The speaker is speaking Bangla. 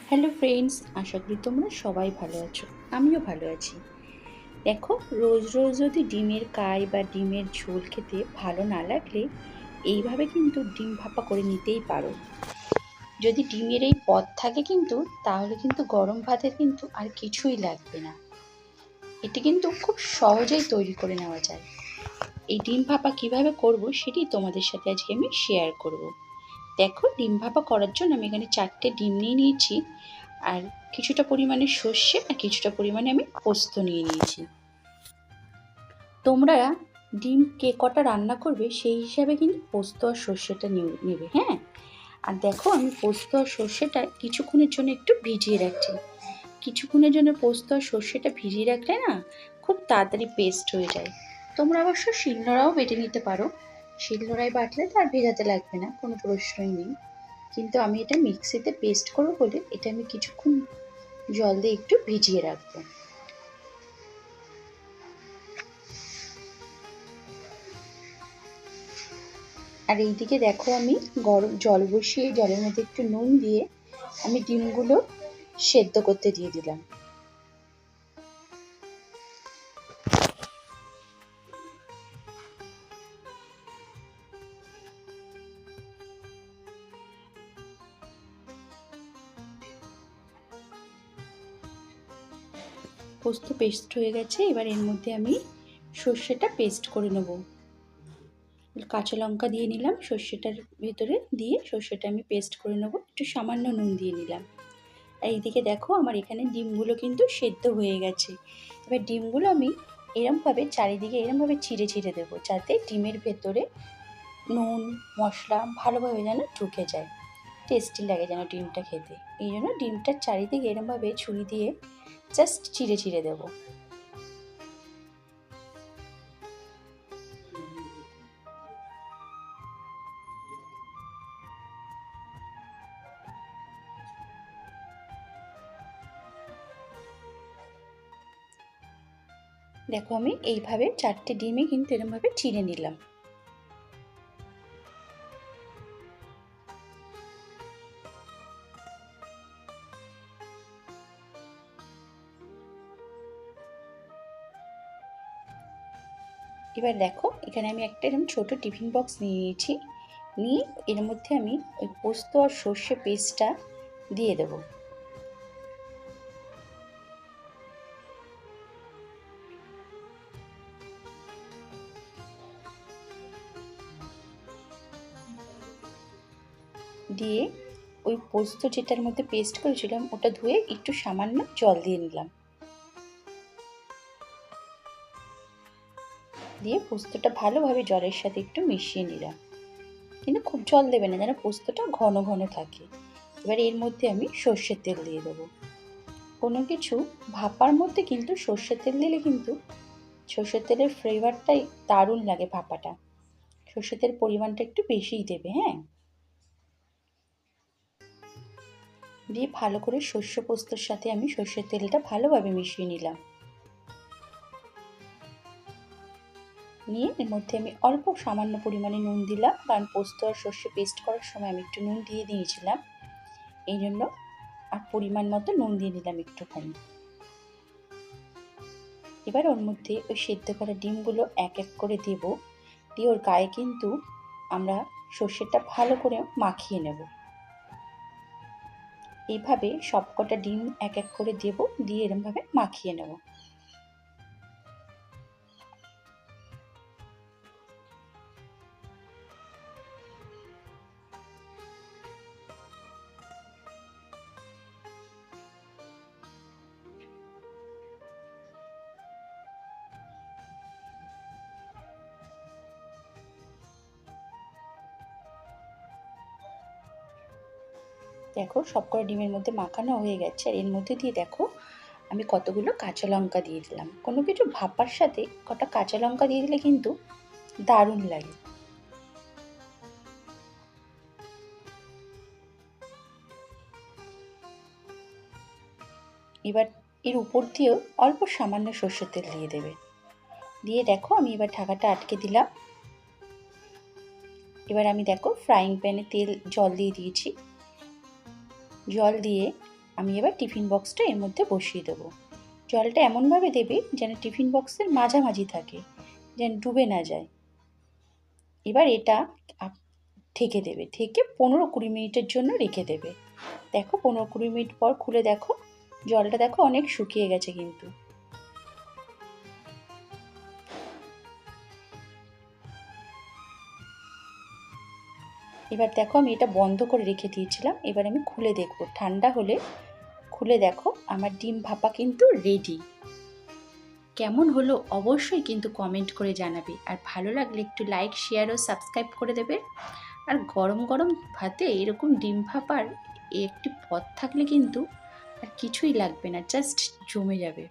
হ্যালো ফ্রেন্ডস, আশা করি তোমরা সবাই ভালো আছো। আমিও ভালো আছি। দেখো, রোজ রোজ যদি ডিমের কাই বা ডিমের ঝোল খেতে ভালো না লাগলে এইভাবে কিন্তু ডিম ভাপা করে নিতেই পারো। যদি ডিমের এই পদ থাকে কিন্তু তাহলে কিন্তু গরম ভাতের কিন্তু আর কিছুই লাগবে না। এটি কিন্তু খুব সহজেই তৈরি করে নেওয়া যায়। এই ডিম ভাপা কিভাবে করব সেটি তোমাদের সাথে আজকে আমি শেয়ার করব। দেখো, ডিম ভাপা করার জন্য আমি এখানে 4টে ডিম নিয়ে নিয়েছি, আর কিছুটা পরিমাণে সর্ষে আর কিছুটা পরিমাণে আমি পোস্ত নিয়ে নিয়েছি। তোমরা ডিম কে কটা রান্না করবে সেই হিসাবে কিন্তু পোস্ত আর সর্ষেটা নেবে, হ্যাঁ। আর দেখো, আমি পোস্ত আর সর্ষেটা কিছুক্ষণের জন্য একটু ভিজিয়ে রাখছি। কিছুক্ষণের জন্য পোস্ত আর সর্ষেটা ভিজিয়ে রাখলে না খুব তাড়াতাড়ি পেস্ট হয়ে যায়। তোমরা অবশ্য শিলনোড়াও বেটে নিতে পারো। শিলনোড়ায় বাটলে তো আর ভেজাতে লাগবে না, কোনো প্রশ্নই নেই। কিন্তু আমি এটা মিক্সিতে পেস্ট করবো বলে এটা আমি কিছুক্ষণ জল দিয়ে একটু ভিজিয়ে রাখবো। আর এইদিকে দেখো, আমি গরম জল বসিয়ে জলের মধ্যে একটু নুন দিয়ে আমি ডিমগুলো সেদ্ধ করতে দিয়ে দিলাম। পোস্ত পেস্ট হয়ে গেছে, এবার এর মধ্যে আমি সর্ষেটা পেস্ট করে নেব। কাঁচা লঙ্কা দিয়ে নিলাম সর্ষেটার ভিতরে, দিয়ে সর্ষেটা আমি পেস্ট করে নেব। একটু সামান্য নুন দিয়ে নিলাম। আর এইদিকে দেখো, আমার এখানে ডিমগুলো কিন্তু সেদ্ধ হয়ে গেছে। এবার ডিমগুলো আমি এরমভাবে চারিদিকে এরমভাবে চিড়ে চিড়ে দেবো, যাতে ডিমের ভেতরে নুন মশলা ভালোভাবে যেন ঢুকে যায়, টেস্টি লাগে যেন ডিমটা খেতে। এই জন্য ডিমটার চারিদিকে এরমভাবে ছুরি দিয়ে জাস্ট চিড়ে চিড়ে দেবো। দেখো, আমি এইভাবে 4টে ডিমই কিন্তু এরমভাবে চিড়ে নিলাম। এবার দেখো, এখানে আমি একটা এরকম ছোটো টিফিন বক্স নিয়ে নিয়েছি। নিয়ে এর মধ্যে আমি ওই পোস্ত আর সর্ষে পেস্টটা দিয়ে দেবো। দিয়ে ওই পোস্ত যেটার মধ্যে পেস্ট করেছিলাম ওটা ধুয়ে একটু সামান্য জল দিয়ে নিলাম। দিয়ে পোস্তটা ভালোভাবে জলের সাথে একটু মিশিয়ে নিলাম, কিন্তু খুব জল দেবে না, যেন পোস্তটা ঘন ঘন থাকে। এবার এর মধ্যে আমি সর্ষের তেল দিয়ে দেবো। কোনো কিছু ভাপার মধ্যে কিন্তু সর্ষের তেল দিলে কিন্তু সর্ষের তেলের ফ্লেভারটাই দারুণ লাগে ভাপাটা। সর্ষের তেল পরিমাণটা একটু বেশিই দেবে, হ্যাঁ। দিয়ে ভালো করে শস্য পোস্তর সাথে আমি সর্ষের তেলটা ভালোভাবে মিশিয়ে নিলাম। নিয়ে এর মধ্যে আমি অল্প সামান্য পরিমাণে নুন দিলাম, কারণ পোস্ত আর সর্ষে পেস্ট করার সময় আমি একটু নুন দিয়ে দিয়েছিলাম, এই জন্য। আর পরিমাণ মতো নুন দিয়ে নিলাম একটুখানি। এবার ওর মধ্যে ওই সেদ্ধ করা ডিমগুলো এক এক করে দেব। দিয়ে ওর গায়ে কিন্তু আমরা সর্ষেটা ভালো করে মাখিয়ে নেব। এইভাবে সবকটা ডিম এক এক করে দেব, দিয়ে এরমভাবে মাখিয়ে নেব। দেখো, সবকটা ডিমের মধ্যে মাখানো হয়ে গেছে। আর এর মধ্যে দিয়ে দেখো, আমি কতগুলো কাঁচা লঙ্কা দিয়ে দিলাম। কোনো কিছু ভাপার সাথে কটা কাঁচা লঙ্কা দিয়ে দিলে কিন্তু দারুণ লাগে। এবার এর উপর দিয়েও অল্প সামান্য সর্ষের তেল দিয়ে দেবে। দিয়ে দেখো, আমি এবার ঢাকাটা আটকে দিলাম। এবার আমি দেখো ফ্রাইং প্যানে জল দিয়ে দিয়েছি। জল দিয়ে আমি এবার টিফিন বক্সটা এর মধ্যে বসিয়ে দেবো। জলটা এমনভাবে দেবে যেন টিফিন বক্সের মাঝামাঝি থাকে, যেন ডুবে না যায়। এবার এটা ঢেকে দেবে, ঢেকে 15-20 মিনিটের জন্য রেখে দেবে। দেখো 15-20 মিনিট পর খুলে দেখো, জলটা দেখো অনেক শুকিয়ে গেছে কিন্তু। এবার দেখো আমি এটা বন্ধ করে রেখে দিয়েছিলাম, এবার আমি খুলে দেখব। ঠান্ডা হলে খুলে দেখো আমার ডিম ভাপা কিন্তু রেডি। কেমন হলো অবশ্যই কিন্তু কমেন্ট করে জানাবে, আর ভালো লাগলে একটু লাইক, শেয়ার ও সাবস্ক্রাইব করে দেবে। আর গরম গরম ভাতে এরকম ডিম ভাপার একটি পদ থাকলে কিন্তু আর কিছুই লাগবে না, জাস্ট জমে যাবে।